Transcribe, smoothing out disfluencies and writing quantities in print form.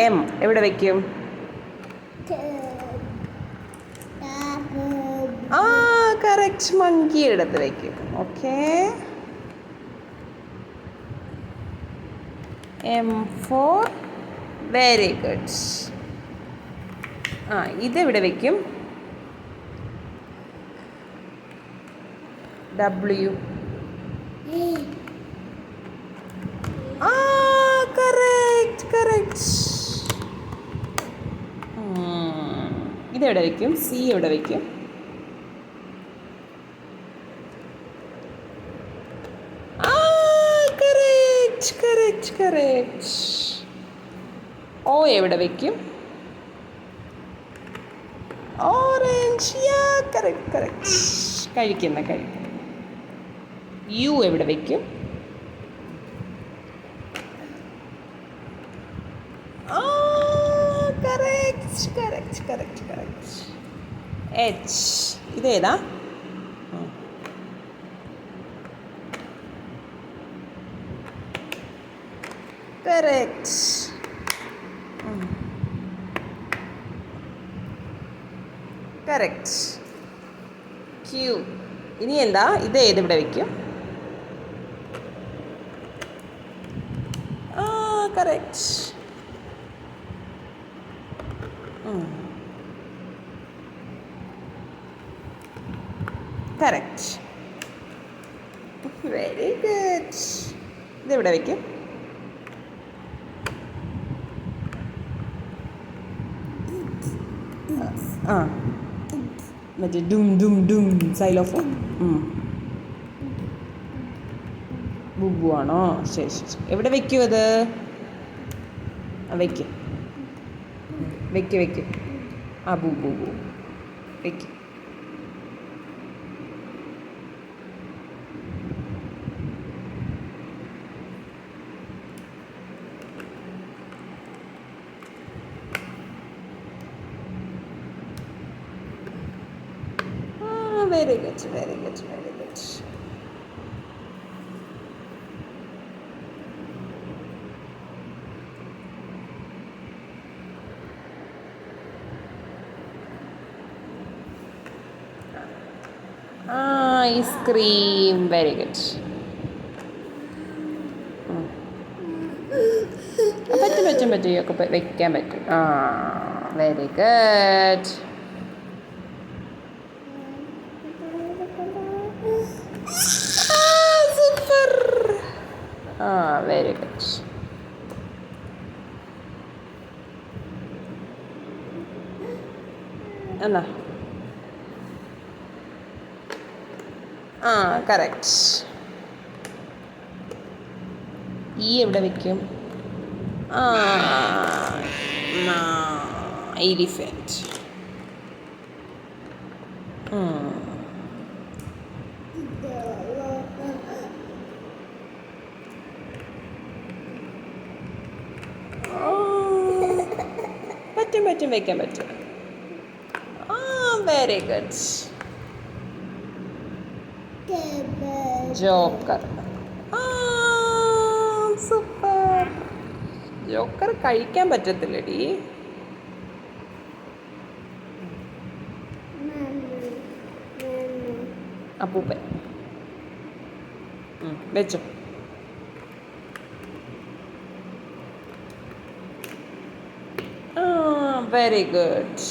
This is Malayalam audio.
എം എവിടെ വയ്ക്കും? ആ കറക്റ്റ്, മങ്കിയുടെ അടുത്ത് വയ്ക്കും. Okay, M four, very good. ആ ഇതെവിടെ വയ്ക്കും? ഡബ്ല്യു. ആ കറക്റ്റ് കറക്റ്റ്. ഇതെവിടെ വയ്ക്കും? സി എവിടെ വയ്ക്കും? ആ കറക്റ്റ് കറക്റ്റ് കറക്റ്റ്. ഓ എവിടെ വയ്ക്കും? ഓറഞ്ച്. യാ കറക്റ്റ് കറക്റ്റ്. കഴിക്കുന്ന. യു എവിടെ വയ്ക്കും? ആ correct correct correct correct. H ഇതേതാ? കറക്റ്റ്. കറക്റ്റ്. ക്യൂ. ഇനി എന്താ? ഇത് ഏതിവിടെ വയ്ക്കും? ആ കറക്റ്റ്. കറക്റ്റ്. Very good. ഇതെവിടെ വയ്ക്കും? ആ മറ്റേ ഡും ഡും ഡും സൈലോഫോൺ. ബുബു ആണോ? ശരി ശരി. എവിടെ വയ്ക്കും അത്? വയ്ക്കും വയ്ക്കും വയ്ക്കും. ആ ബുബു വയ്ക്കും. Very good very good very good. Ice cream. Very good. പറ്റും ഒക്കെ വെക്കാൻ പറ്റും. ആ വെരി ഗുഡ്. സൂപ്പർ. ആ വെരി ഗുഡ്. എന്നാ ആ കറക്റ്റ്. ഈ എവിടെ വയ്ക്കും? ആ എലിഫന്റ്. പറ്റും വയ്ക്കാൻ പറ്റും. ആ വെരി ഗുഡ്. ജോക്കർ. ആ സൂപ്പർ. ജോക്കർ കഴിക്കാൻ പറ്റത്തില്ലടി. അപ്പൂപ്പൻ. വെച്ചോ. ആ വെരി ഗുഡ്.